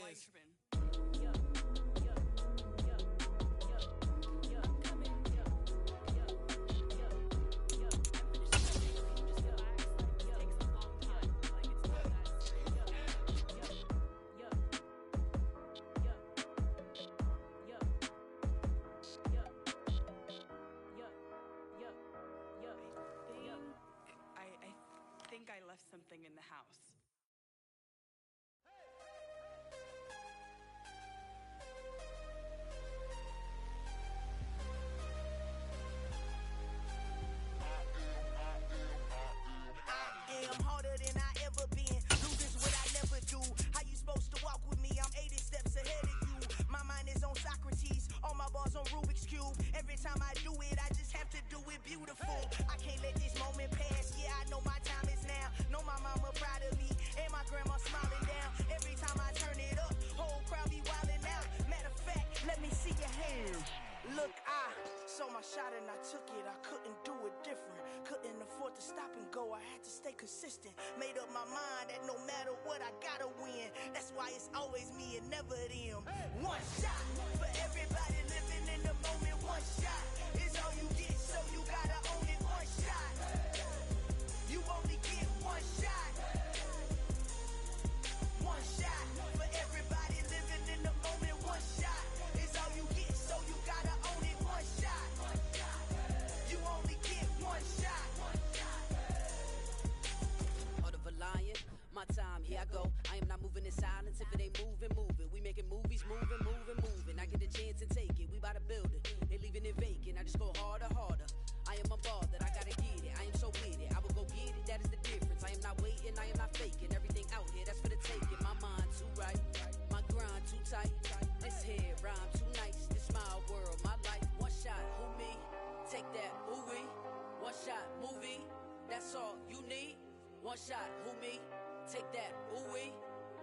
I think I left something in the house. I'm harder than I ever been. Losing's what I never do. How you supposed to walk with me? I'm 80 steps ahead of you. My mind is on Socrates. All my bars on Rubik's Cube. Every time I do it, I just have to do it beautiful. I can't let this moment pass. Yeah, I know my time is now. Know my mama proud of me. And my grandma smiling down. Every time I turn it up, whole crowd be wilding out. Matter of fact, let me see your hands. Look, I saw my shot and I took it. I couldn't do it different. Couldn't afford to stop and go. I had to stay consistent. Made up my mind that no matter what, I gotta win. That's why it's always me and never them. One shot for everybody living in the moment. One shot is all you get, so you gotta own it. One shot. You only get one shot. One shot for everybody living in the moment. One shot is all you get, so you gotta own it. One shot. You only get one shot. Heart of a lion, my time, here I go. I am not moving in silence. If it ain't moving, moving. We making movies, moving, moving, moving. I get a chance and take it. We bout to build it. They leaving it vacant. I just go harder, harder. I am a ball that I gotta get it. I am so with it. I will go get it. That is the difference. I am not waiting. I am not faking. Everything out here, that's for the taking. My mind too right. My grind too tight. This head rhyme too nice. This my world, my life. One shot, who me? Take that, who we? One shot, movie. That's all you need. One shot, who me? Take that, ooh wee.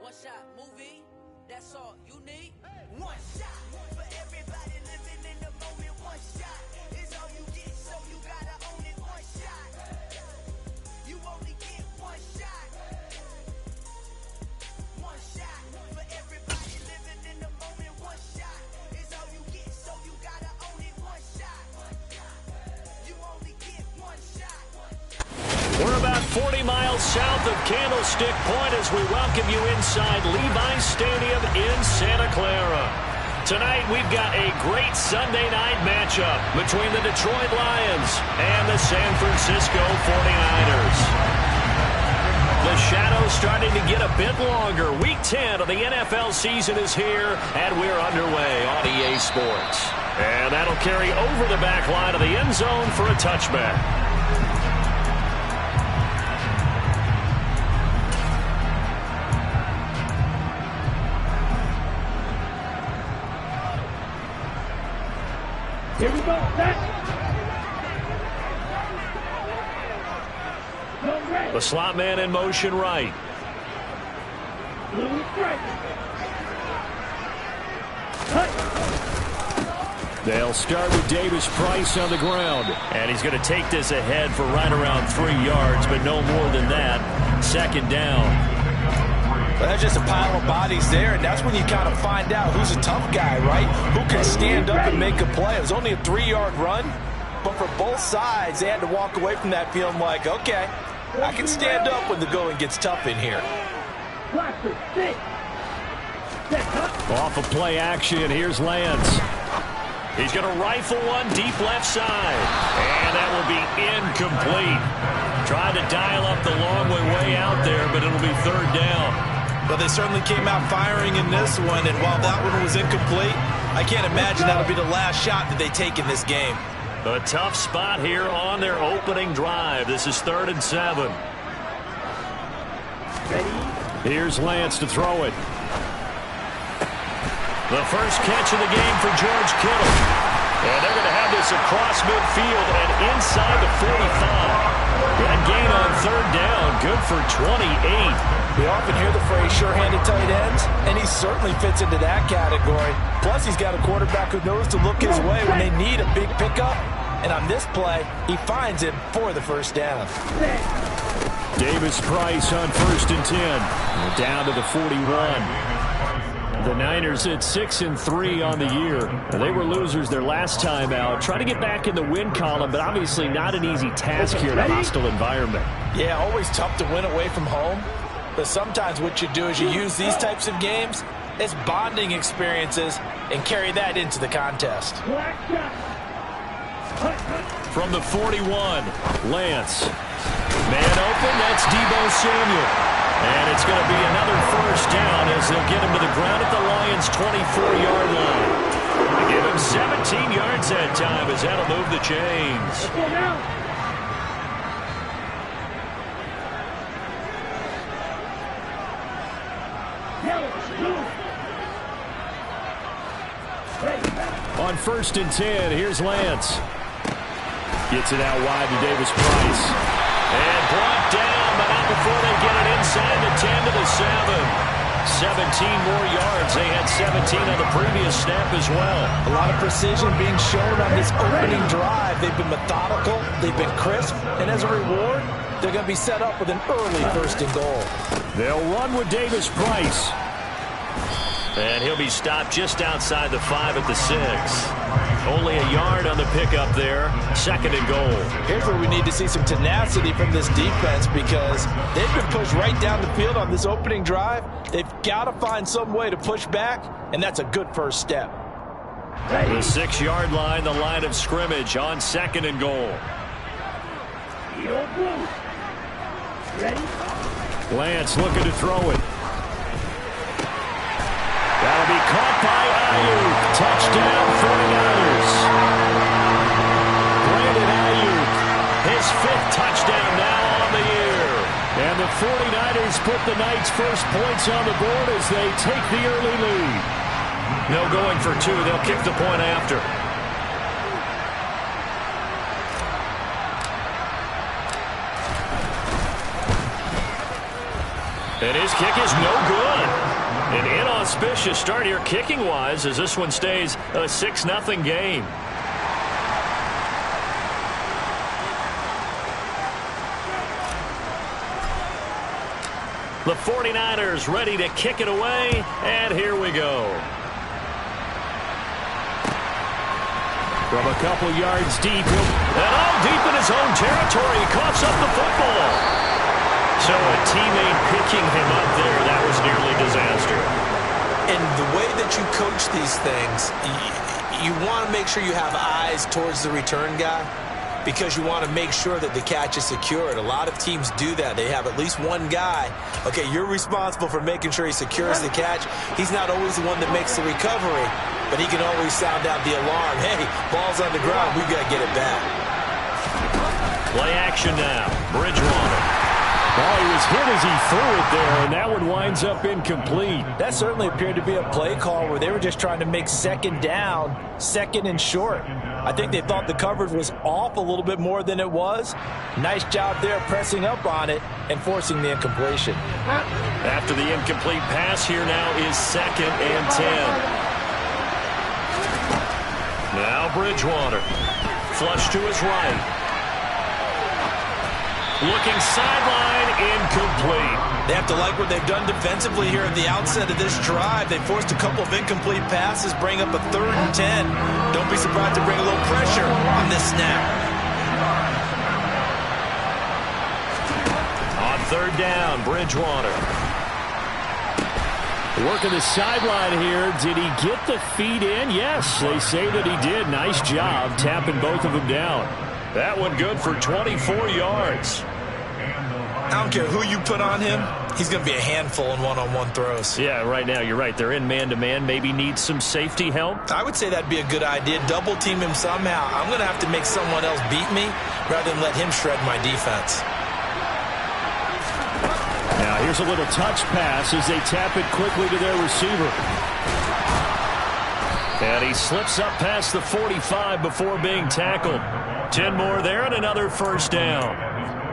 One shot, movie. That's all you need. One shot for everybody living in the moment. One shot is all you get, so you gotta own it. One shot. You only get one shot. One shot for everybody living in the moment. One shot is all you get, so you gotta own it. One shot. You only get one shot. We're about 40 miles south of Candlestick Point as we welcome you inside Levi's Stadium in Santa Clara. Tonight we've got a great Sunday night matchup between the Detroit Lions and the San Francisco 49ers. The shadow's starting to get a bit longer. Week 10 of the NFL season is here, and we're underway on EA Sports. And that'll carry over the back line of the end zone for a touchback. Here we go. The slot man in motion right. They'll start with Davis Price on the ground. And he's going to take this ahead for right around 3 yards, but no more than that. Second down. Well, that's just a pile of bodies there, and that's when you kind of find out who's a tough guy, right? Who can stand up and make a play. It was only a 3-yard run, but for both sides, they had to walk away from that feeling like, okay, I can stand up when the going gets tough in here. Off of play action, here's Lance. He's going to rifle one deep left side, and that will be incomplete. Tried to dial up the long way out there, but it'll be third down. But they certainly came out firing in this one, and while that one was incomplete, I can't imagine that'll be the last shot that they take in this game. A tough spot here on their opening drive. This is 3rd and 7. Here's Lance to throw it. The first catch of the game for George Kittle. And they're going to have this across midfield and inside the 45. That gain on 3rd down, good for 28. We often hear the phrase sure-handed tight ends, and he certainly fits into that category. Plus, he's got a quarterback who knows to look his way when they need a big pickup. And on this play, he finds him for the first down. Davis Price on 1st and 10. Down to the 41. The Niners at 6-3 on the year. They were losers their last time out. Trying to get back in the win column, but obviously not an easy task here in a hostile environment. Yeah, always tough to win away from home. But sometimes what you do is you use these types of games as bonding experiences and carry that into the contest. From the 41, Lance. Man open, that's Deebo Samuel. And it's going to be another first down as they'll get him to the ground at the Lions' 24-yard line. They give him 17 yards that time as that'll move the chains. On 1st and 10, here's Lance. Gets it out wide to Davis Price. And brought down, but not before they get it inside the 10 to the 7. 17 more yards. They had 17 on the previous snap as well. A lot of precision being shown on this opening drive. They've been methodical. They've been crisp. And as a reward, they're going to be set up with an early 1st and goal. They'll run with Davis Price. And he'll be stopped just outside the 5 at the 6. Only a yard on the pickup there. 2nd and goal. Here's where we need to see some tenacity from this defense because they've been pushed right down the field on this opening drive. They've got to find some way to push back, and that's a good first step. The 6-yard line, the line of scrimmage on 2nd and goal. Lance looking to throw it. That'll be caught by Ayuk. Touchdown, 49ers. Brandon Ayuk, his 5th touchdown now on the year. And the 49ers put the Knights' first points on the board as they take the early lead. No going for 2. They'll kick the point after. And his kick is no good. An inauspicious start here kicking-wise as this one stays a 6-0 game. The 49ers ready to kick it away, and here we go. From a couple yards deep, and all deep in his own territory, he coughs up the football. So a teammate picking him up there, that was nearly disaster. And the way that you coach these things, you want to make sure you have eyes towards the return guy because you want to make sure that the catch is secured. A lot of teams do that. They have at least one guy. Okay, you're responsible for making sure he secures the catch. He's not always the one that makes the recovery, but he can always sound out the alarm. Hey, ball's on the ground. We've got to get it back. Play action now. Bridgewater. Well, he was hit as he threw it there, and that one winds up incomplete. That certainly appeared to be a play call where they were just trying to make 2nd down, 2nd and short. I think they thought the coverage was off a little bit more than it was. Nice job there pressing up on it and forcing the incompletion. After the incomplete pass, here now is 2nd and 10. Now Bridgewater. Flush to his right. Looking sideline, incomplete. They have to like what they've done defensively here at the outset of this drive. They forced a couple of incomplete passes, bring up a 3rd and 10. Don't be surprised to bring a little pressure on this snap. On 3rd down, Bridgewater. Working the sideline here. Did he get the feet in? Yes, they say that he did. Nice job tapping both of them down. That one good for 24 yards. I don't care who you put on him. He's going to be a handful in one-on-one throws. Yeah, right now, you're right. They're in man-to-man. Maybe needs some safety help. I would say that'd be a good idea. Double team him somehow. I'm going to have to make someone else beat me rather than let him shred my defense. Now, here's a little touch pass as they tap it quickly to their receiver. And he slips up past the 45 before being tackled. 10 more there and another first down.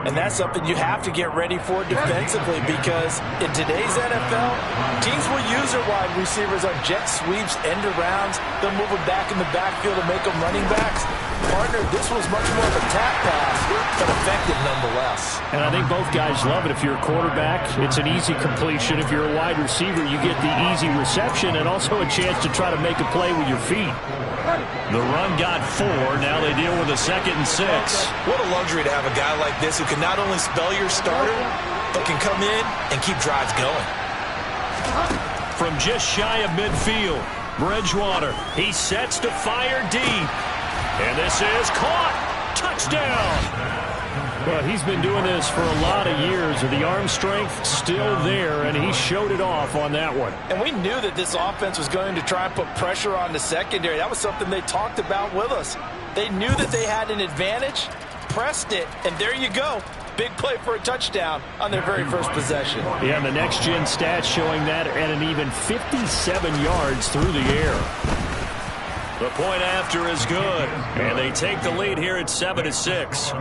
And that's something you have to get ready for defensively because in today's NFL, teams will use their wide receivers on jet sweeps, end arounds. They'll move them back in the backfield and make them running backs. partner, this was much more of a tap pass, but effective nonetheless. And I think both guys love it. If you're a quarterback, it's an easy completion. If you're a wide receiver, you get the easy reception and also a chance to try to make a play with your feet. The run got 4. Now they deal with a 2nd and 6. What a luxury to have a guy like this who can not only spell your starter, but can come in and keep drives going. From just shy of midfield, Bridgewater. He sets to fire deep. And this is caught. Touchdown. Well, he's been doing this for a lot of years. The arm strength still there, and he showed it off on that one. And we knew that this offense was going to try and put pressure on the secondary. That was something they talked about with us. They knew that they had an advantage, pressed it, and there you go. Big play for a touchdown on their very first possession. Yeah, and the next-gen stats showing that at an even 57 yards through the air. The point after is good, and they take the lead here at 7-6.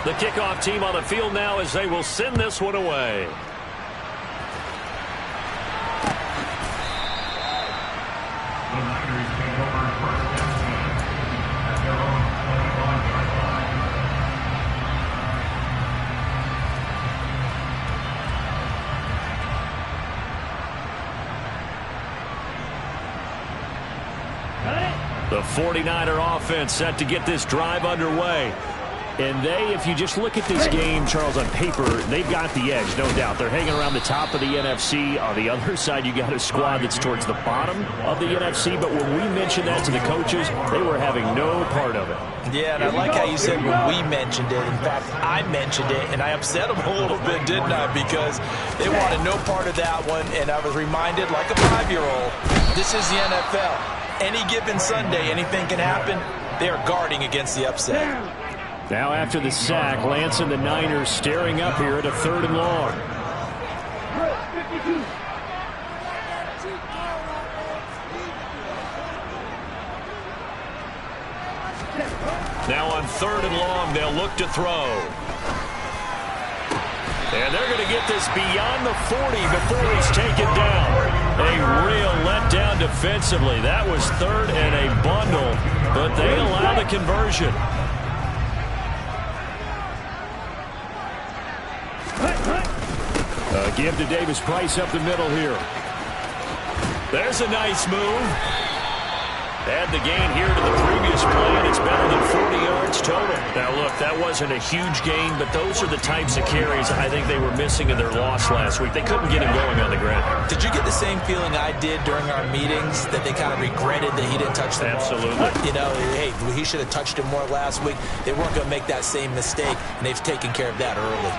The kickoff team on the field now as they will send this one away. The 49er offense set to get this drive underway. And if you just look at this game, Charles, on paper, they've got the edge, no doubt. They're hanging around the top of the NFC. On the other side, you got a squad that's towards the bottom of the NFC. But when we mentioned that to the coaches, they were having no part of it. Yeah, and I like how you said when we mentioned it. In fact, I mentioned it, and I upset them a little bit, didn't I? Because they wanted no part of that one, and I was reminded, like a 5-year-old, this is the NFL. Any given Sunday, anything can happen. They are guarding against the upset. Now after the sack, Lance and the Niners staring up here at a 3rd and long. Now on 3rd and long, they'll look to throw. And they're going to get this beyond the 40 before he's taken down. A real letdown defensively. That was 3rd and a bundle, but they allow the conversion. Give to Davis Price up the middle here. There's a nice move. Add the gain here to the previous play, and it's better than 40 yards total. Now, look, that wasn't a huge gain, but those are the types of carries I think they were missing in their loss last week. They couldn't get him going on the ground. Did you get the same feeling I did during our meetings, that they kind of regretted that he didn't touch the ball? Absolutely. You know, hey, he should have touched him more last week. They weren't going to make that same mistake, and they've taken care of that early.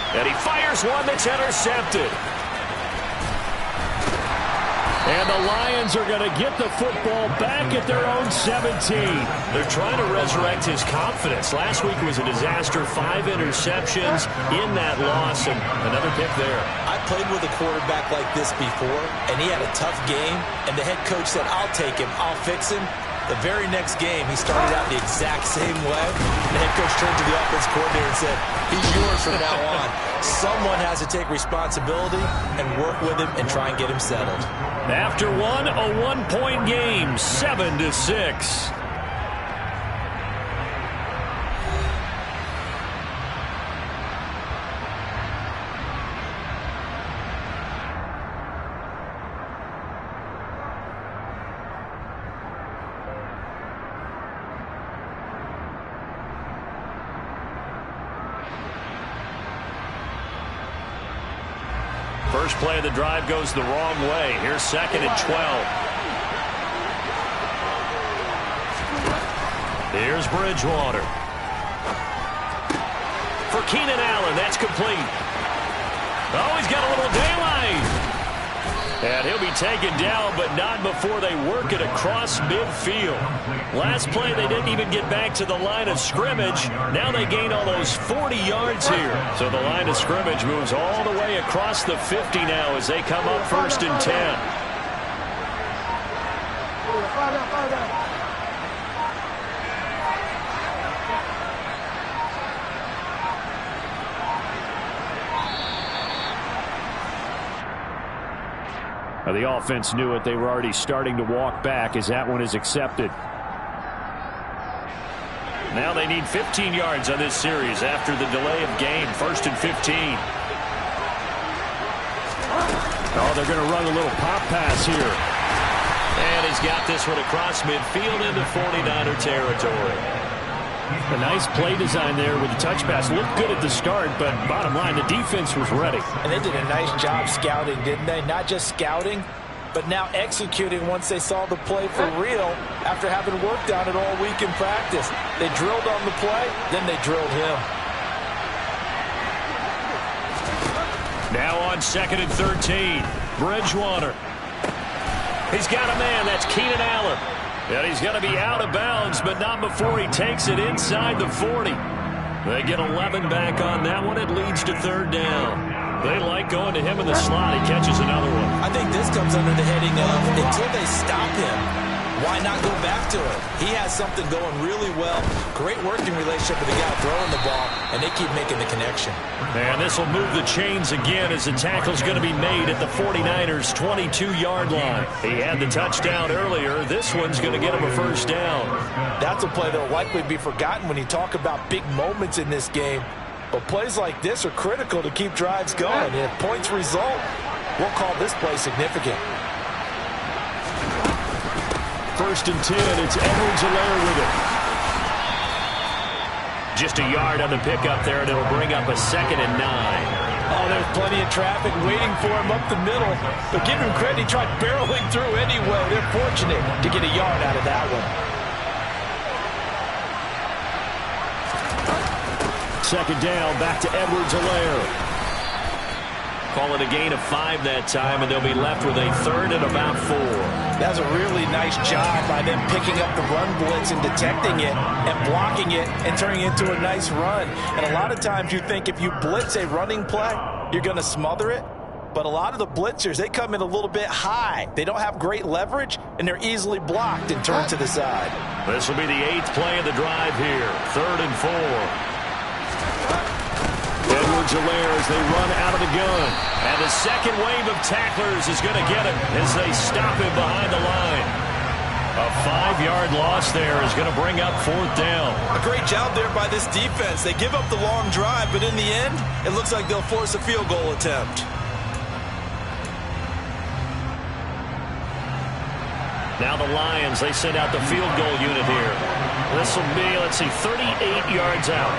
And he fires one that's intercepted. And the Lions are going to get the football back at their own 17. They're trying to resurrect his confidence. Last week was a disaster. 5 interceptions in that loss, and another pick there. I played with a quarterback like this before, and he had a tough game, and the head coach said, I'll take him, I'll fix him. The very next game, he started out the exact same way. The head coach turned to the offense coordinator and said, he's yours from now on. Someone has to take responsibility and work with him and try and get him settled. After one, a 1-point game, 7-6. First play of the drive goes the wrong way. Here's 2nd and 12. Here's Bridgewater. For Keenan Allen, that's complete. Oh, he's got a little daylight. And he'll be taken down, but not before they work it across midfield. Last play, they didn't even get back to the line of scrimmage. Now they gain almost 40 yards here. So the line of scrimmage moves all the way across the 50 now as they come up 1st and 10. The offense knew it. They were already starting to walk back as that one is accepted. Now they need 15 yards on this series after the delay of game. 1st and 15. Oh, they're going to run a little pop pass here. And he's got this one across midfield into 49er territory. A nice play design there with the touch pass. Looked good at the start, but bottom line, the defense was ready. And they did a nice job scouting, didn't they? Not just scouting, but now executing once they saw the play for real after having worked on it all week in practice. They drilled on the play, then they drilled him. Now on 2nd and 13, Bridgewater. He's got a man. That's Keenan Allen. And he's going to be out of bounds, but not before he takes it inside the 40. They get 11 back on that one. It leads to 3rd down. They like going to him in the slot. He catches another one. I think this comes under the heading of until they stop him, why not go back to it? He has something going really well. Great working relationship with the guy throwing the ball, and they keep making the connection. And this will move the chains again as the tackle's going to be made at the 49ers' 22-yard line. He had the touchdown earlier. This one's going to get him a 1st down. That's a play that will likely be forgotten when you talk about big moments in this game. But plays like this are critical to keep drives going. And if points result, we'll call this play significant. 1st and 10. It's Edwards-Helaire with it. Just a yard on the pickup there, and it'll bring up a 2nd and 9. Oh, there's plenty of traffic waiting for him up the middle. But give him credit, he tried barreling through anyway. They're fortunate to get a yard out of that one. 2nd down, back to Edwards-Helaire. Call it a gain of 5 that time, and they'll be left with a 3rd and about 4. That's a really nice job by them picking up the run blitz and detecting it and blocking it and turning it into a nice run. And a lot of times you think if you blitz a running play, you're going to smother it. But a lot of the blitzers, they come in a little bit high. They don't have great leverage, and they're easily blocked and turned to the side. This will be the 8th play of the drive here. 3rd and 4. Edwards-Helaire as they run out of the gun. And the second wave of tacklers is going to get him as they stop him behind the line. A 5-yard loss there is going to bring up 4th down. A great job there by this defense. They give up the long drive, but in the end, it looks like they'll force a field goal attempt. Now the Lions, they send out the field goal unit here. This will be, 38 yards out.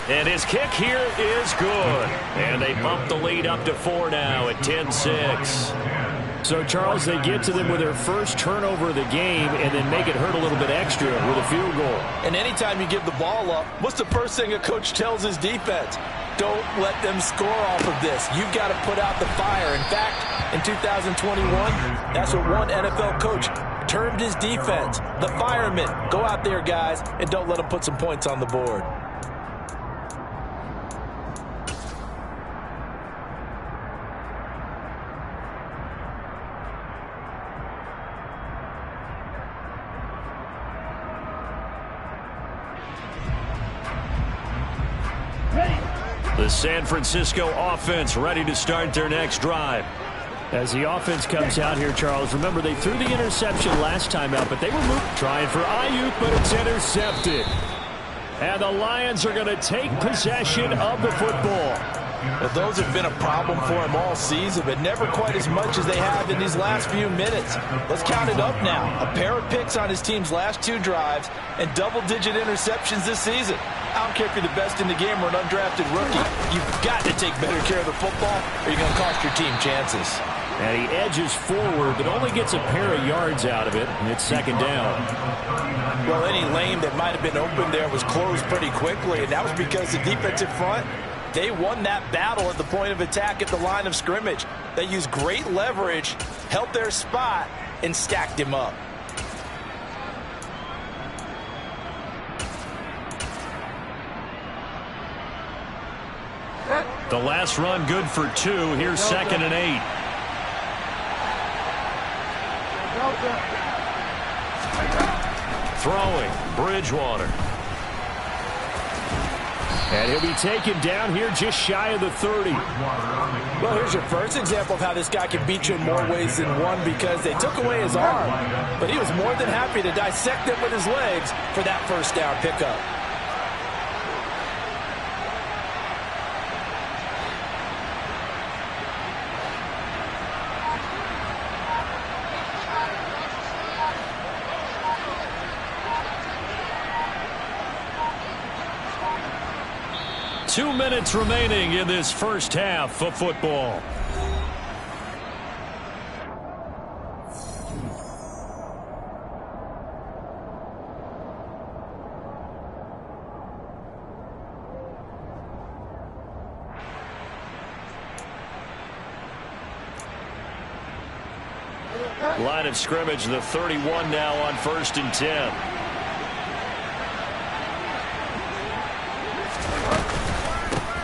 And his kick here is good. And they bump the lead up to 4 now at 10-6. So, Charles, they get to them with their first turnover of the game and then make it hurt a little bit extra with a field goal. And anytime you give the ball up, what's the first thing a coach tells his defense? Don't let them score off of this. You've got to put out the fire. In fact, in 2021, that's what one NFL coach termed his defense. The firemen. Go out there, guys, and don't let them put some points on the board. The San Francisco offense ready to start their next drive. As the offense comes out here, Charles, remember they threw the interception last time out, but they were trying for Ayuk, but it's intercepted. And the Lions are going to take possession of the football. Well, those have been a problem for him all season, but never quite as much as they have in these last few minutes. Let's count it up now. A pair of picks on his team's last 2 drives and double-digit interceptions this season. I don't care if you're the best in the game or an undrafted rookie. You've got to take better care of the football or you're going to cost your team chances. And he edges forward, but only gets a pair of yards out of it, and it's 2nd down. Well, any lane that might have been open there was closed pretty quickly, and that was because the defensive front, they won that battle at the point of attack at the line of scrimmage. They used great leverage, held their spot, and stacked him up. The last run good for 2. Here's 2nd and 8. Throwing, Bridgewater. And he'll be taken down here just shy of the 30. Well, here's your first example of how this guy can beat you in more ways than one, because they took away his arm, but he was more than happy to dissect it with his legs for that first down pickup. Two minutes remaining in this first half of football. Line of scrimmage, the 31 now on 1st and 10.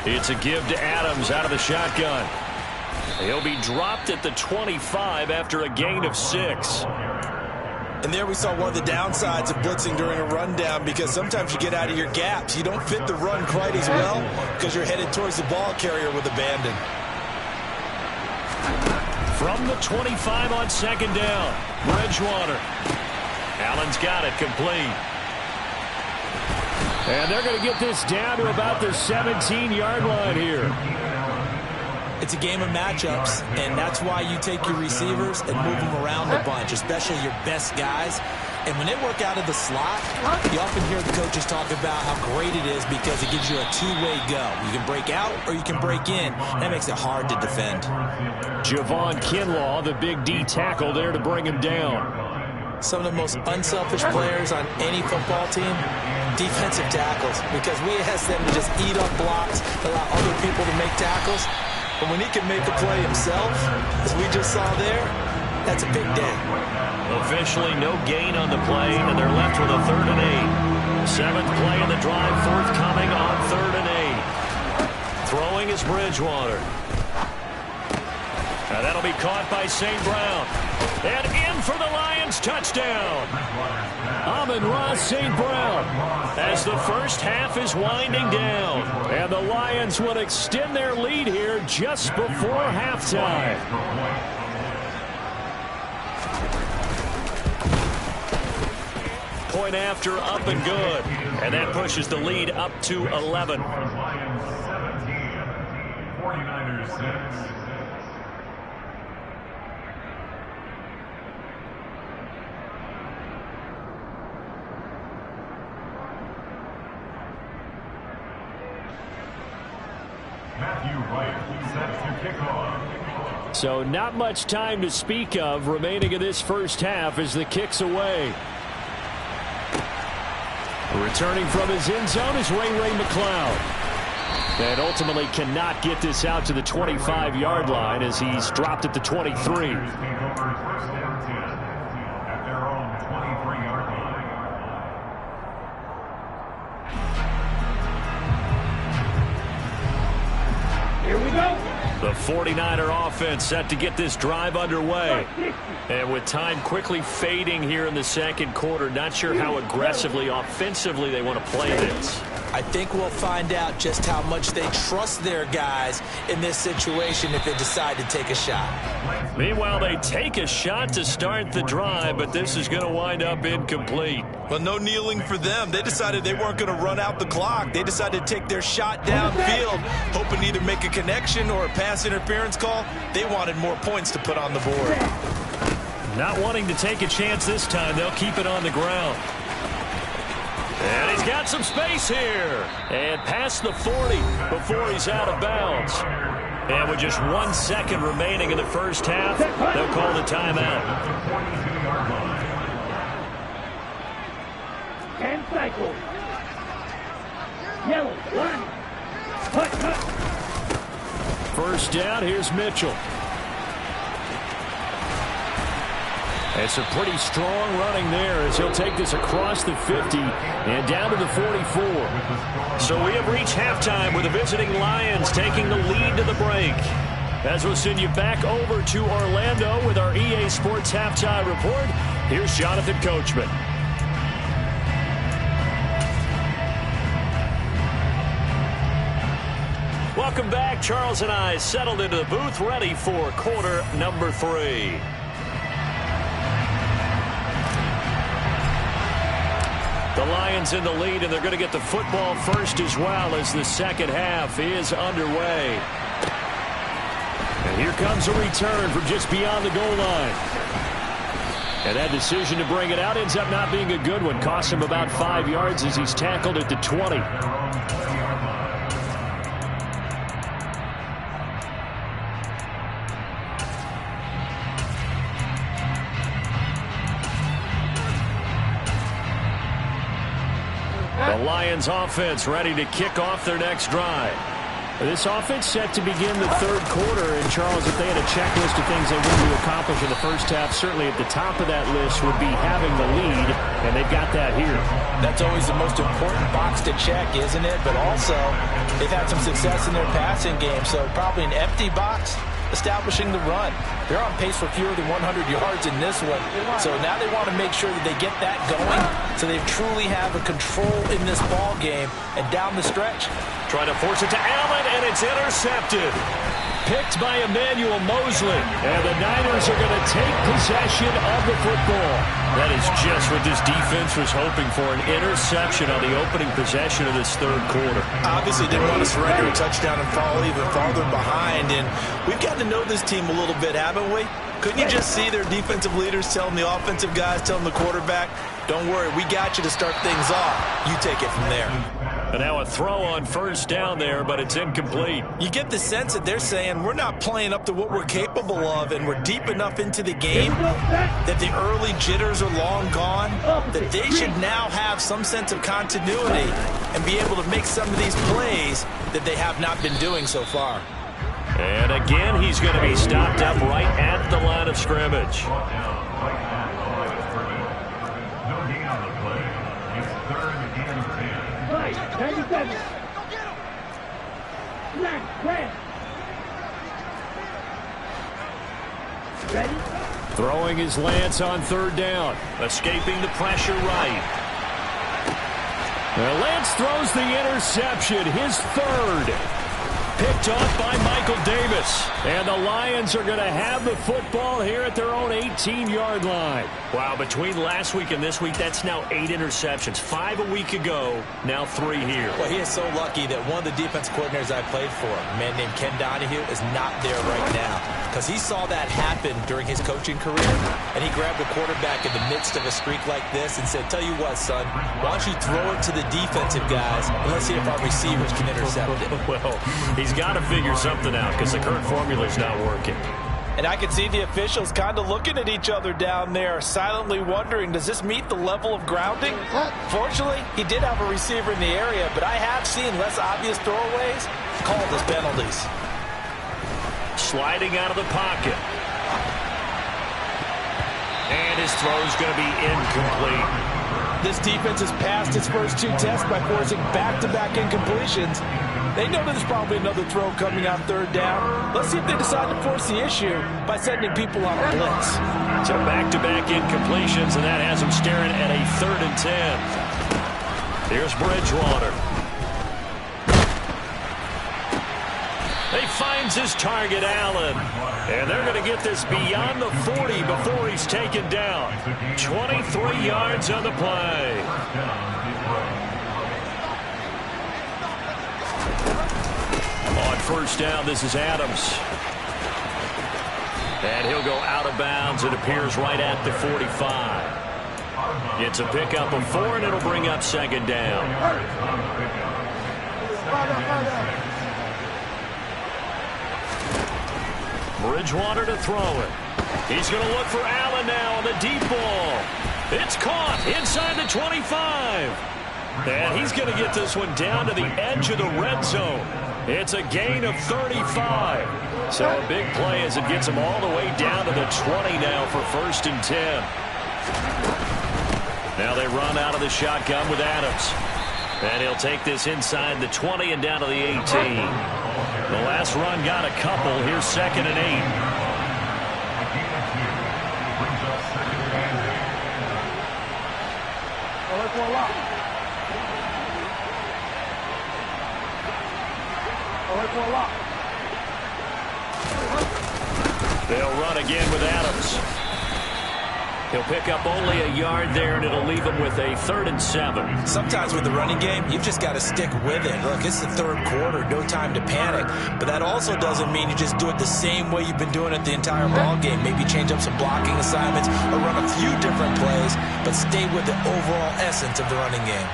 It's a give to Adams out of the shotgun. He'll be dropped at the 25 after a gain of 6. And there we saw one of the downsides of blitzing during a rundown, because sometimes you get out of your gaps. You don't fit the run quite as well because you're headed towards the ball carrier with abandon. From the 25 on 2nd down, Bridgewater. Allen's got it complete. And they're going to get this down to about the 17-yard line here. It's a game of matchups, and that's why you take your receivers and move them around a bunch, especially your best guys. And when they work out of the slot, you often hear the coaches talk about how great it is because it gives you a two-way go. You can break out or you can break in. That makes it hard to defend. Javon Kinlaw, the big D tackle there to bring him down. Some of the most unselfish players on any football team, defensive tackles, because we ask them to just eat up blocks, allow other people to make tackles. But when he can make a play himself, as we just saw there, that's a big day. Officially no gain on the play, and they're left with a 3rd and 8. 7th play in the drive, forthcoming on 3rd and 8. Throwing is Bridgewater. And that'll be caught by St. Brown. And in for the Lions touchdown. Amon-Ra St. Brown, as the first half is winding down. And the Lions will extend their lead here just before halftime. Point after, up and good. And that pushes the lead up to 11. 49ers 6. So not much time to speak of remaining in this first half as the kick's away. Returning from his end zone is Ray McCloud. And ultimately cannot get this out to the 25-yard line as he's dropped at the 23. The 49er offense set to get this drive underway. And with time quickly fading here in the second quarter, not sure how aggressively, offensively they want to play this. I think we'll find out just how much they trust their guys in this situation if they decide to take a shot. Meanwhile, they take a shot to start the drive, but this is going to wind up incomplete. Well, no kneeling for them. They decided they weren't going to run out the clock. They decided to take their shot downfield, hoping to either make a connection or a pass interference call. They wanted more points to put on the board. Not wanting to take a chance this time, they'll keep it on the ground. And he's got some space here. And past the 40 before he's out of bounds. And with just 1 second remaining in the first half, they'll call the timeout. 10 cycles. Yellow, line. Cut. First down, here's Mitchell. It's a pretty strong running there as he'll take this across the 50 and down to the 44. So we have reached halftime with the visiting Lions taking the lead to the break. As we'll send you back over to Orlando with our EA Sports Halftime Report, here's Jonathan Coachman. Welcome back. Charles and I settled into the booth, ready for quarter number 3. The Lions in the lead, and they're going to get the football first as well as the second half is underway. And here comes a return from just beyond the goal line. And that decision to bring it out ends up not being a good one. Cost him about 5 yards as he's tackled at the 20. The Lions offense ready to kick off their next drive. This offense set to begin the third quarter. And, Charles, if they had a checklist of things they wanted to accomplish in the first half, certainly at the top of that list would be having the lead, and they've got that here. That's always the most important box to check, isn't it? But also, they've had some success in their passing game, so probably an empty box establishing the run. They're on pace for fewer than 100 yards in this one, so now they want to make sure that they get that going so they truly have a control in this ball game and down the stretch. Trying to force it to Allen, and it's intercepted. Picked by Emmanuel Mosley, and the Niners are going to take possession of the football. That is just what this defense was hoping for, an interception on the opening possession of this third quarter. Obviously didn't want to surrender a touchdown and fall even farther behind, and we've gotten to know this team a little bit, haven't we? Couldn't you just see their defensive leaders telling the offensive guys, telling the quarterback, don't worry, we got you to start things off. You take it from there. And now a throw on first down there, but it's incomplete. You get the sense that they're saying we're not playing up to what we're capable of, and we're deep enough into the game that the early jitters are long gone, that they should now have some sense of continuity and be able to make some of these plays that they have not been doing so far. And again, he's going to be stopped up right at the line of scrimmage. Throwing his Lance on third down. Escaping the pressure right. Now Lance throws the interception, his third. Picked off by Michael Davis. And the Lions are going to have the football here at their own 18-yard line. Wow, between last week and this week, that's now 8 interceptions. 5 a week ago, now 3 here. Well, he is so lucky that one of the defense coordinators I played for, a man named Ken Donahue, is not there right now. Because he saw that happen during his coaching career, and he grabbed the quarterback in the midst of a streak like this and said, tell you what, son, why don't you throw it to the defensive guys, and let's see if our receivers can intercept it. Well, he's got to figure something out because the current formula is not working. And I can see the officials kind of looking at each other down there, silently wondering, does this meet the level of grounding? Fortunately, he did have a receiver in the area, but I have seen less obvious throwaways called as penalties. Sliding out of the pocket. And his throw's going to be incomplete. This defense has passed its first 2 tests by forcing back-to-back incompletions. They know there's probably another throw coming on third down. Let's see if they decide to force the issue by sending people on a blitz. So back-to-back incompletions, and that has them staring at a 3rd and 10. Here's Bridgewater. He finds his target, Allen. And they're going to get this beyond the 40 before he's taken down. 23 yards on the play. On first down, this is Adams. And he'll go out of bounds. It appears right at the 45. It's a pickup of 4, and it'll bring up second down. Bridgewater to throw it. He's going to look for Allen now on the deep ball. It's caught inside the 25. And he's going to get this one down to the edge of the red zone. It's a gain of 35. So a big play as it gets him all the way down to the 20 now for 1st and 10. Now they run out of the shotgun with Adams. And he'll take this inside the 20 and down to the 18. The last run got a couple. Here's 2nd and 8. They'll run again with Adams. He'll pick up only a yard there, and it'll leave him with a 3rd and 7. Sometimes with the running game, you've just got to stick with it. Look, it's the 3rd quarter, no time to panic. But that also doesn't mean you just do it the same way you've been doing it the entire ball game. Maybe change up some blocking assignments or run a few different plays, but stay with the overall essence of the running game.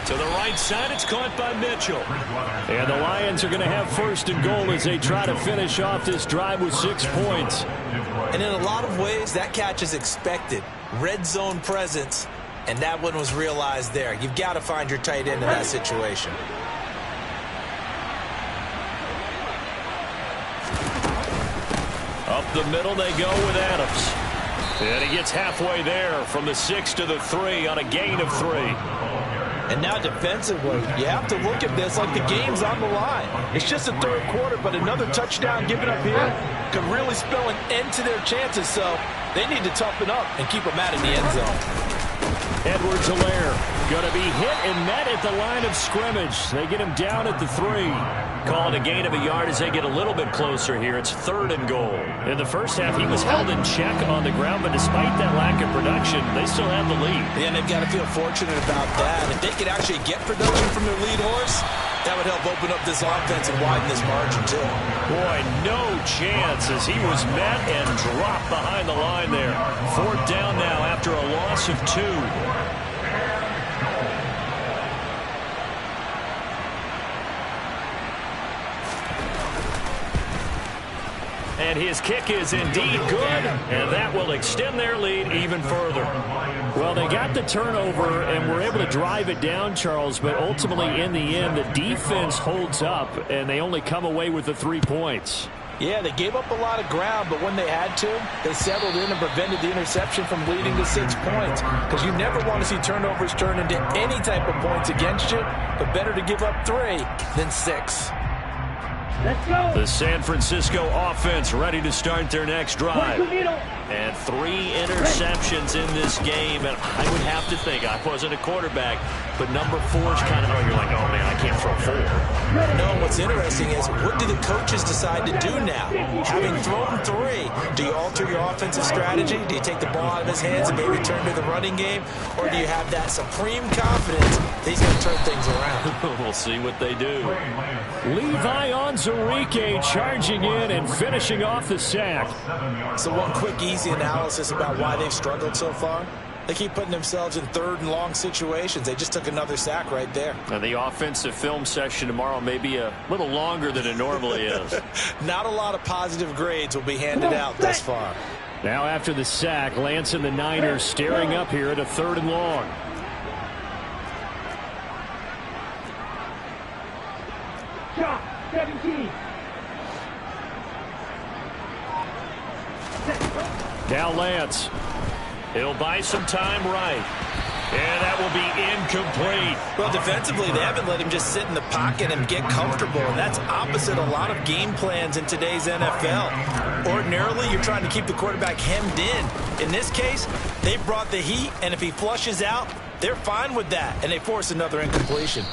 To the right side, it's caught by Mitchell. And the Lions are going to have 1st and goal as they try to finish off this drive with 6 points. And in a lot of ways, that catch is expected. Red zone presence, and that one was realized there. You've got to find your tight end in that situation. Up the middle they go with Adams. And he gets halfway there from the 6 to the 3 on a gain of 3. And now defensively, you have to look at this like the game's on the line. It's just the 3rd quarter, but another touchdown given up here could really spell an end to their chances. So they need to toughen up and keep them out of the end zone. Edwards-Helaire going to be hit and met at the line of scrimmage. They get him down at the 3. Call it a gain of a yard as they get a little bit closer here. It's 3rd and goal. In the first half, he was held in check on the ground, but despite that lack of production, they still have the lead. Yeah, and they've got to feel fortunate about that. If they could actually get production from their lead horse, that would help open up this offense and widen this margin, too. Boy, no chance as he was met and dropped behind the line there. 4th down now after a loss of 2. And his kick is indeed good, and that will extend their lead even further. Well, they got the turnover and were able to drive it down, Charles, but ultimately in the end, the defense holds up, and they only come away with the 3 points. Yeah, they gave up a lot of ground, but when they had to, they settled in and prevented the interception from leading to 6 points. Because you never want to see turnovers turn into any type of points against you, but better to give up 3 than 6. Let's go. The San Francisco offense ready to start their next drive. And 3 interceptions in this game. And I would have to think, I wasn't a quarterback, but number 4 is kind of, you're like, oh, man, I can't throw 4. No, what's interesting is, what do the coaches decide to do now? Having thrown 3, do you alter your offensive strategy? Do you take the ball out of his hands and maybe turn to the running game? Or do you have that supreme confidence that he's going to turn things around? We'll see what they do. Levi Onwuzurike charging in and finishing off the sack. So one quick, easy analysis about why they've struggled so far. They keep putting themselves in 3rd and long situations. They just took another sack right there. And the offensive film session tomorrow may be a little longer than it normally is. Not a lot of positive grades will be handed out thus far. Now after the sack, Lance and the Niners staring up here at a 3rd and long. Shot 17. Now Lance. He'll buy some time right. And that will be incomplete. Well, defensively, they haven't let him just sit in the pocket and get comfortable, and that's opposite a lot of game plans in today's NFL. Ordinarily, you're trying to keep the quarterback hemmed in. In this case, they brought the heat, and if he flushes out, they're fine with that, and they force another incompletion.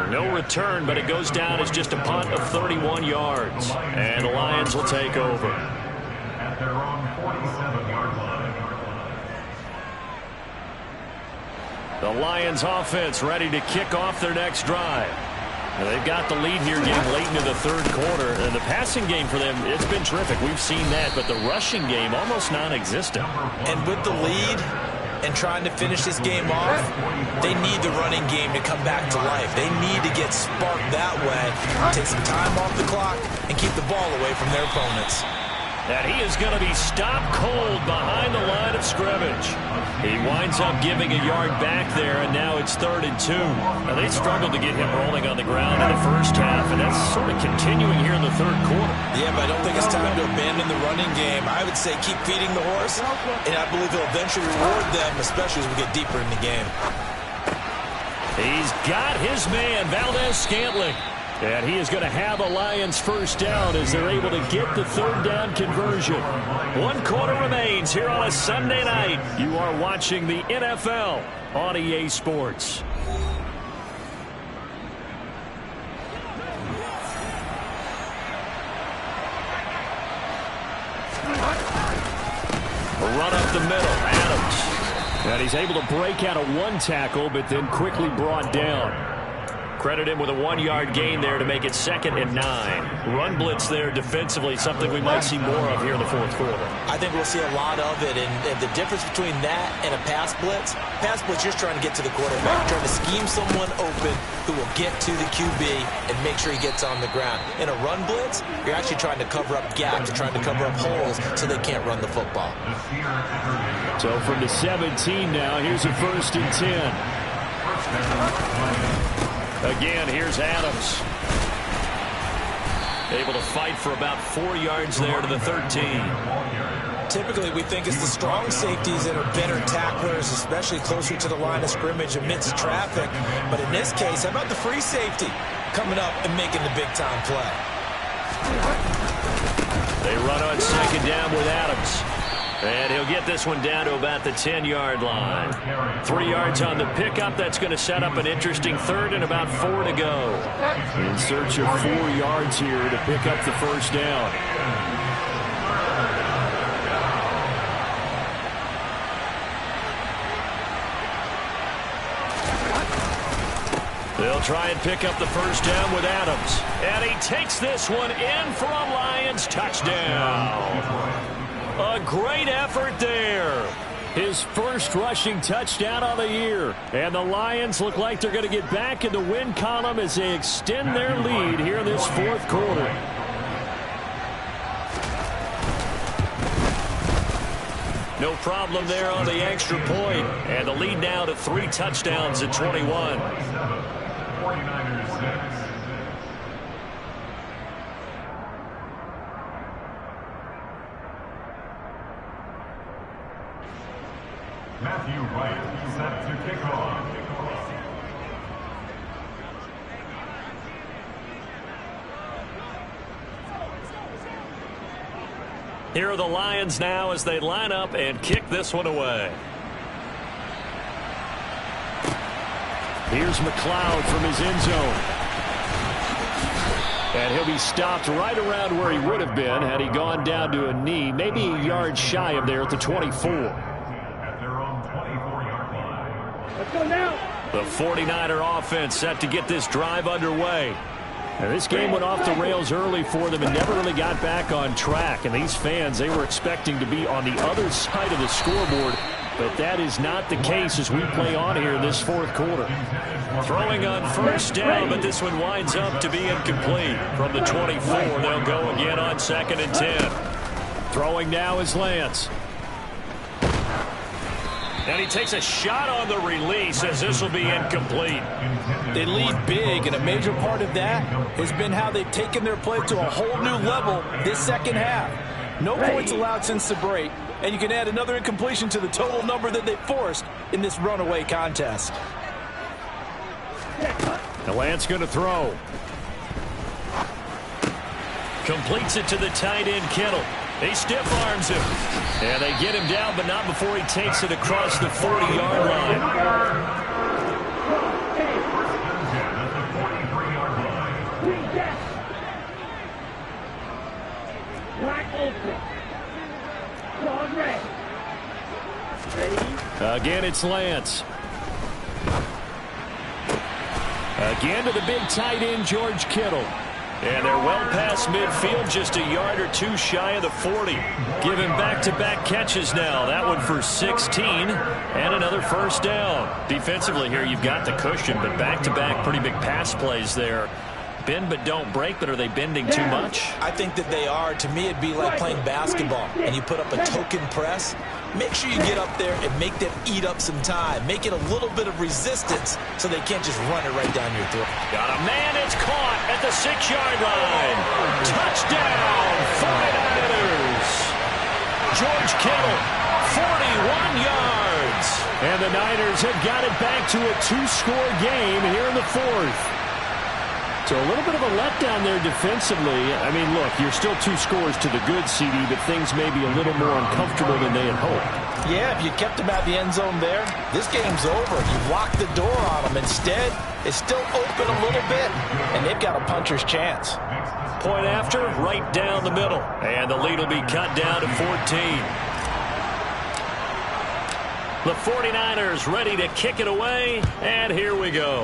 No return, but it goes down as just a punt of 31 yards. And the Lions will take over. At their own 47-yard line. The Lions offense ready to kick off their next drive. And they've got the lead here getting late into the 3rd quarter. And the passing game for them, it's been terrific. We've seen that, but the rushing game almost non-existent. And with the lead and trying to finish this game off, they need the running game to come back to life. They need to get sparked that way, take some time off the clock, and keep the ball away from their opponents. And he is going to be stopped cold behind the line of scrimmage. He winds up giving a yard back there, and now it's 3rd and 2. Now, they struggled to get him rolling on the ground in the first half, and that's sort of continuing here in the 3rd quarter. Yeah, but I don't think it's time to abandon the running game. I would say keep feeding the horse, and I believe he'll eventually reward them, especially as we get deeper in the game. He's got his man, Valdez-Scantling. And he is going to have a Lions 1st down as they're able to get the 3rd down conversion. 1 quarter remains here on a Sunday night. You are watching the NFL on EA Sports. Run up the middle, Adams. And he's able to break out of one tackle, but then quickly brought down. Credit him with a 1-yard gain there to make it 2nd and 9. Run blitz there defensively, something we might see more of here in the fourth quarter. I think we'll see a lot of it, and the difference between that and a pass blitz, you're just trying to get to the quarterback. You're trying to scheme someone open who will get to the QB and make sure he gets on the ground. In a run blitz, you're actually trying to cover up gaps, you're trying to cover up holes so they can't run the football. So from the 17 now, here's a 1st and 10. Again, here's Adams. Able to fight for about 4 yards there to the 13. Typically, we think it's the strong safeties that are better tacklers, especially closer to the line of scrimmage amidst traffic. But in this case, how about the free safety coming up and making the big-time play? They run on 2nd down with Adams. And he'll get this one down to about the 10-yard line. 3 yards on the pickup. That's going to set up an interesting 3rd and about 4 to go. In search of 4 yards here to pick up the 1st down. They'll try and pick up the 1st down with Adams. And he takes this one in for a Lions touchdown. A great effort there. His first rushing touchdown of the year. And the Lions look like they're going to get back in the win column as they extend their lead here in this fourth quarter. No problem there on the extra point. And the lead now to 3 touchdowns at 21. 49ers 6. Matthew Wright set to kick off. Here are the Lions now as they line up and kick this one away. Here's McLeod from his end zone. And he'll be stopped right around where he would have been had he gone down to a knee, maybe a yard shy of there at the 24. Let's go now. The 49er offense set to get this drive underway. And this game went off the rails early for them and never really got back on track. And these fans, they were expecting to be on the other side of the scoreboard. But that is not the case as we play on here in this fourth quarter. Throwing on 1st down, but this one winds up to be incomplete. From the 24, they'll go again on 2nd and 10. Throwing now is Lance. And he takes a shot on the release as this will be incomplete. They lead big, and a major part of that has been how they've taken their play to a whole new level this second half. No points allowed since the break, and you can add another incompletion to the total number that they forced in this runaway contest. Now Lance going to throw. Completes it to the tight end, Kittle. He stiff arms him. And they get him down, but not before he takes it across the 40-yard line. Again, it's Lance. Again to the big tight end, George Kittle. And they're well past midfield, just a yard or two shy of the 40. Giving back-to-back catches now. That one for 16 and another 1st down. Defensively here, you've got the cushion, but back-to-back pretty big pass plays there. Bend but don't break, but are they bending too much? I think that they are. To me, it'd be like playing basketball, and you put up a token press. Make sure you get up there and make them eat up some time. Make it a little bit of resistance so they can't just run it right down your throat. Got a man, it's caught at the 6-yard line. Touchdown, 49ers. George Kittle, 41 yards. And the Niners have got it back to a 2-score game here in the 4th. So a little bit of a letdown there defensively. I mean, look, you're still 2 scores to the good, CD, but things may be a little more uncomfortable than they had hoped. Yeah, if you kept them out the end zone there, this game's over. You've locked the door on them. Instead, it's still open a little bit, and they've got a puncher's chance. Point after, right down the middle. And the lead will be cut down to 14. The 49ers ready to kick it away, and here we go.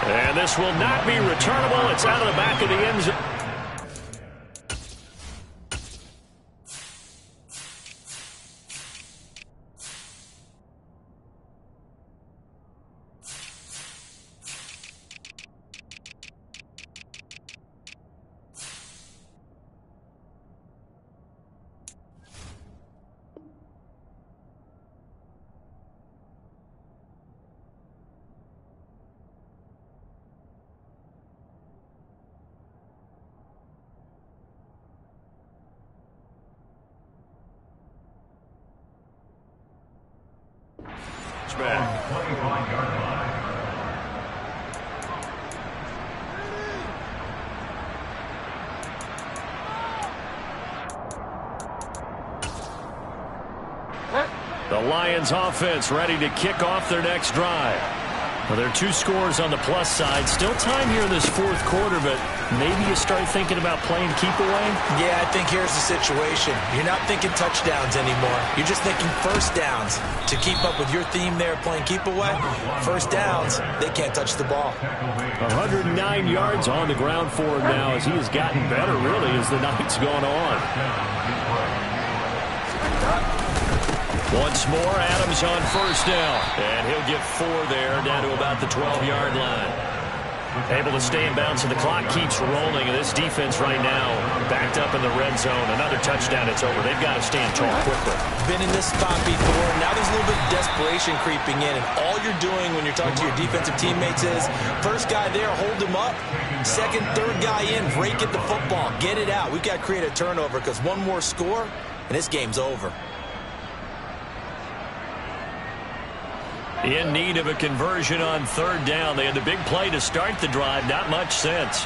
And this will not be returnable. It's out of the back of the end zone. Back. 25-yard line. The Lions offense ready to kick off their next drive. Well, there are 2 scores on the plus side. Still time here in this fourth quarter, but maybe you start thinking about playing keep away? Yeah, I think here's the situation. You're not thinking touchdowns anymore. You're just thinking first downs. To keep up with your theme there, playing keep away, first downs, they can't touch the ball. 109 yards on the ground for him now as he has gotten better, really, as the night's gone on. Once more, Adams on first down. And he'll get 4 there, down to about the 12-yard line. Able to stay in bounds, and the clock keeps rolling. And this defense right now backed up in the red zone. Another touchdown, it's over. They've got to stand tall quickly. Been in this spot before. Now there's a little bit of desperation creeping in. And all you're doing when you're talking to your defensive teammates is, first guy there, hold him up. Second, third guy in, break at the football. Get it out. We've got to create a turnover because one more score, and this game's over. In need of a conversion on third down. They had the big play to start the drive. Not much sense.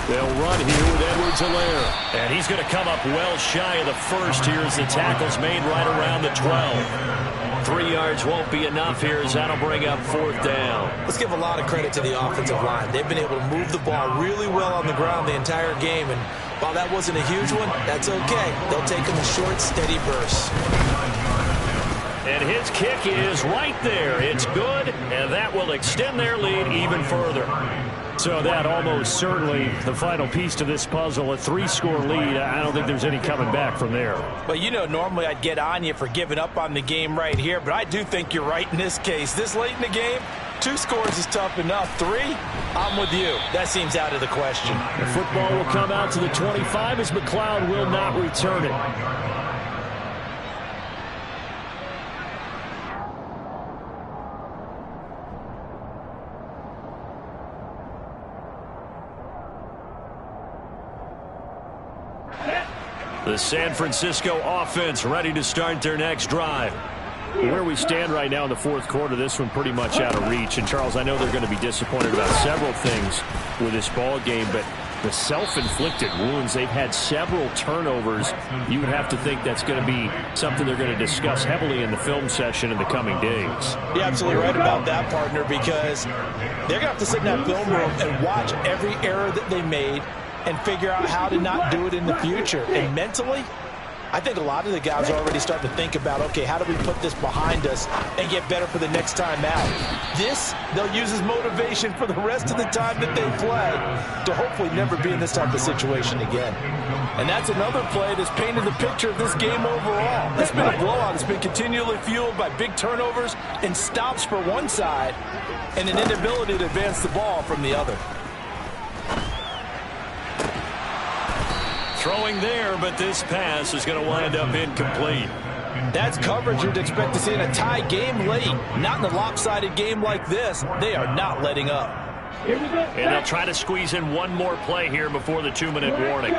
They'll run here with Edwards-Helaire. And he's going to come up well shy of the first here as the tackle's made right around the 12. 3 yards won't be enough here as that'll bring up fourth down. Let's give a lot of credit to the offensive line. They've been able to move the ball really well on the ground the entire game. And while that wasn't a huge one, that's okay. They'll take them in short, steady bursts. And his kick is right there. It's good, and that will extend their lead even further. So that almost certainly the final piece to this puzzle, a 3-score lead. I don't think there's any coming back from there. Well, you know, normally I'd get on you for giving up on the game right here, but I do think you're right in this case. This late in the game, 2 scores is tough enough. 3, I'm with you. That seems out of the question. The football will come out to the 25 as McLeod will not return it. The San Francisco offense ready to start their next drive. Where we stand right now in the fourth quarter, this one pretty much out of reach. And, Charles, I know they're going to be disappointed about several things with this ball game, but the self-inflicted wounds, they've had several turnovers. You would have to think that's going to be something they're going to discuss heavily in the film session in the coming days. You're absolutely right about that, partner, because they're going to have to sit in that film room and watch every error that they made and figure out how to not do it in the future. And mentally, I think a lot of the guys are already starting to think about, okay, how do we put this behind us and get better for the next time out? This, they'll use as motivation for the rest of the time that they play to hopefully never be in this type of situation again. And that's another play that's painted the picture of this game overall. It's been a blowout. It's been continually fueled by big turnovers and stops for one side and an inability to advance the ball from the other. Throwing there, but this pass is going to wind up incomplete. That's coverage you'd expect to see in a tie game late. Not in a lopsided game like this. They are not letting up. And they'll try to squeeze in one more play here before the 2-minute warning.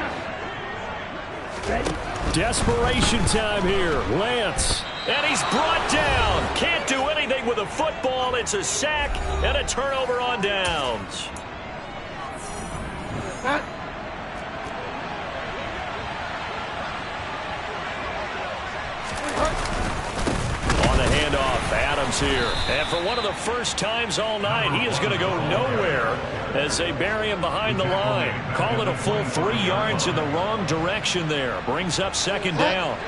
Desperation time here. Lance. And he's brought down. Can't do anything with a football. It's a sack and a turnover on downs. On the handoff, Adams Adams here. And for one of the first times all night, he is going to go nowhere as they bury him behind the line. Call it a full 3 yards in the wrong direction there. Brings up second down.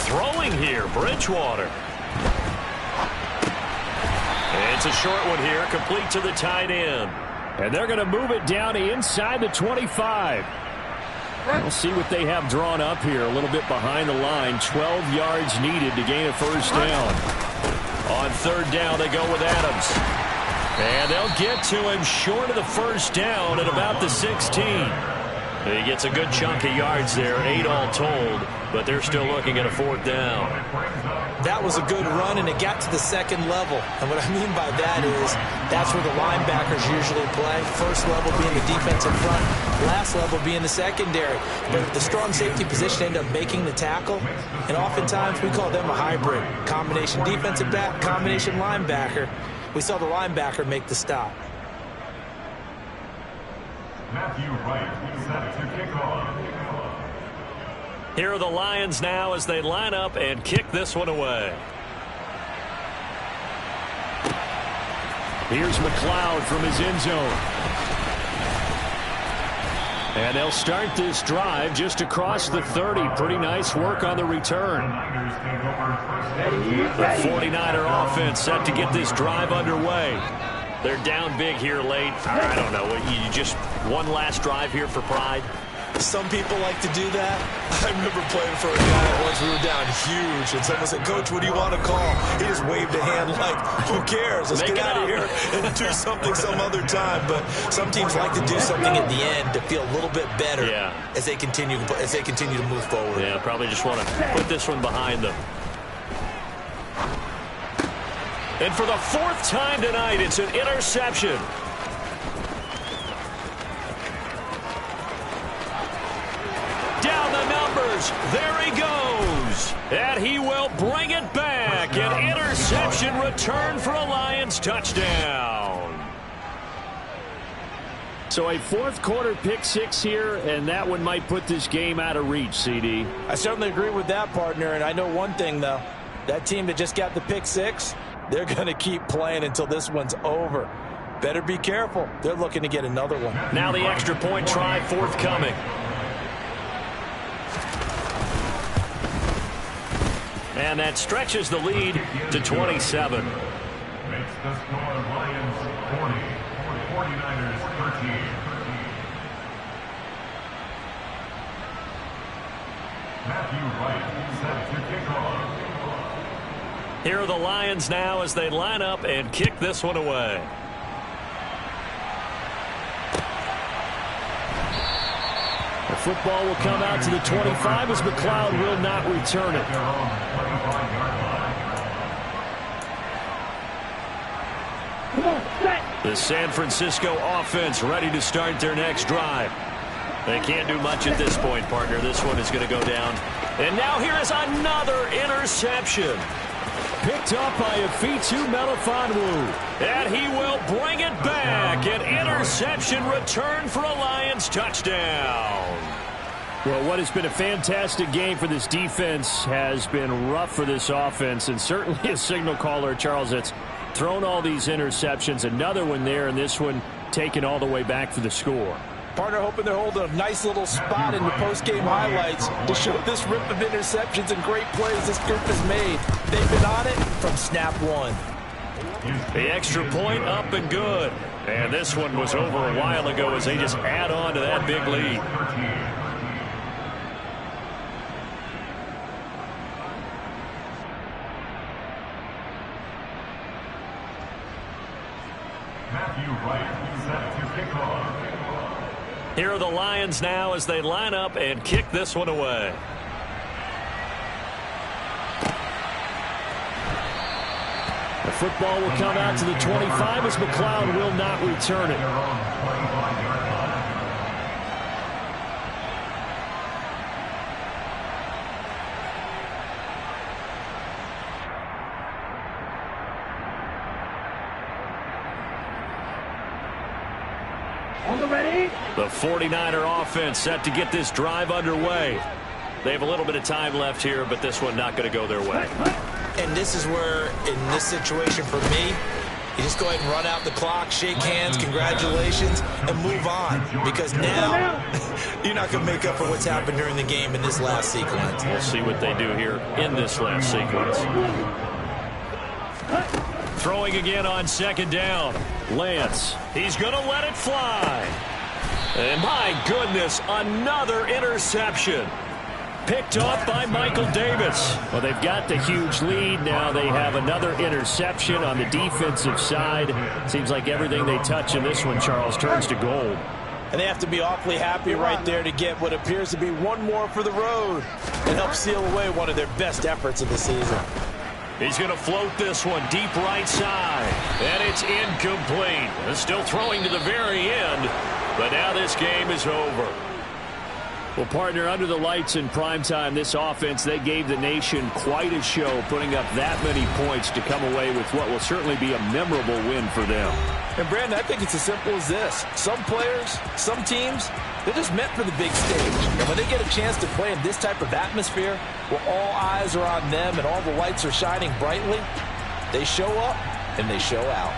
Throwing here, Bridgewater. It's a short one here, complete to the tight end. And they're going to move it down inside the 25. We'll see what they have drawn up here. A little bit behind the line. 12 yards needed to gain a first down. On third down, they go with Adams. And they'll get to him short of the first down at about the 16. He gets a good chunk of yards there, 8 all told, but they're still looking at a fourth down. That was a good run, and it got to the second level. And what I mean by that is that's where the linebackers usually play. First level being the defensive front, last level being the secondary. But the strong safety position ended up making the tackle, and oftentimes we call them a hybrid. Combination defensive back, combination linebacker. We saw the linebacker make the stop. Matthew Wright set to kick off. Here are the Lions now as they line up and kick this one away. Here's McLeod from his end zone. And they'll start this drive just across the 30. Pretty nice work on the return. The 49er offense set to get this drive underway. They're down big here late. I don't know. You just one last drive here for pride? Some people like to do that. I remember playing for a guy once. We were down huge, and someone said, "Coach, what do you want to call?" He just waved a hand like, "Who cares? Let's get out of here and do something some other time." But some teams like to do something at the end to feel a little bit better as they continue to move forward. Yeah, probably just want to put this one behind them. And for the 4th time tonight, it's an interception. Down the numbers. There he goes. And he will bring it back. An interception return for a Lions touchdown. So a 4th quarter pick 6 here, and that one might put this game out of reach, CD. I certainly agree with that, partner. And I know one thing, though. That team that just got the pick 6, they're going to keep playing until this one's over. Better be careful. They're looking to get another one. Now the extra point try forthcoming. And that stretches the lead to 27. Makes the score Lions 40, 49ers 13. Matthew Wright set to kick off. Here are the Lions now as they line up and kick this one away. The football will come out to the 25 as McLeod will not return it. The San Francisco offense ready to start their next drive. They can't do much at this point, partner. This one is going to go down. And now here is another interception. Picked up by Afitu Melifonwu. And he will bring it back. An interception return for a Lions touchdown. Well, what has been a fantastic game for this defense has been rough for this offense. And certainly a signal caller, Charles, that's thrown all these interceptions. Another one there, and this one taken all the way back for the score. Partner hoping they're holding a nice little spot in the post-game highlights to show this rip of interceptions and great plays this group has made. They've been on it from snap one. The extra point up and good. And this one was over a while ago as they just add on to that big lead. Matthew Wright set to kick off. Here are the Lions now as they line up and kick this one away. The football will come out to the 25 as McLeod will not return it. The 49er offense set to get this drive underway. They have a little bit of time left here, but this one not going to go their way. And this is where, in this situation for me, you just go ahead and run out the clock, shake hands, congratulations, and move on. Because now, you're not going to make up for what's happened during the game in this last sequence. We'll see what they do here in this last sequence. Throwing again on second down. Lance, he's going to let it fly. And my goodness, another interception. Picked off by Michael Davis. Well, they've got the huge lead. Now they have another interception on the defensive side. Seems like everything they touch in this one, Charles, turns to gold. And they have to be awfully happy right there to get what appears to be one more for the road and help seal away one of their best efforts of the season. He's going to float this one deep right side. And it's incomplete. Still throwing to the very end. But now this game is over. Well, partner, under the lights in primetime, this offense, they gave the nation quite a show, putting up that many points to come away with what will certainly be a memorable win for them. And, Brandon, I think it's as simple as this. Some players, some teams, they're just meant for the big stage. And when they get a chance to play in this type of atmosphere, where all eyes are on them and all the lights are shining brightly, they show up and they show out.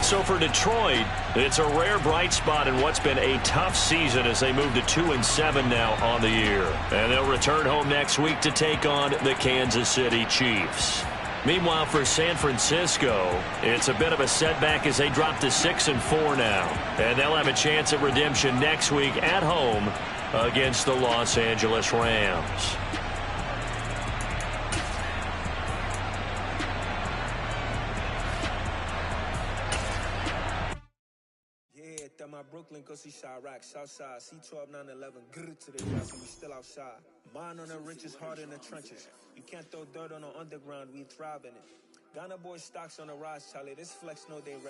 So for Detroit, it's a rare bright spot in what's been a tough season as they move to 2-7 now on the year. And they'll return home next week to take on the Kansas City Chiefs. Meanwhile, for San Francisco, it's a bit of a setback as they drop to 6-4 now. And they'll have a chance at redemption next week at home against the Los Angeles Rams. My Brooklyn, go see Chirac, Southside, C12, 911, grr to the dress, and we still outside. Mine on the riches, heart in the trenches. You can't throw dirt on the underground, we thrive in it. Ghana boy stocks on the rise, Charlie, this flex no day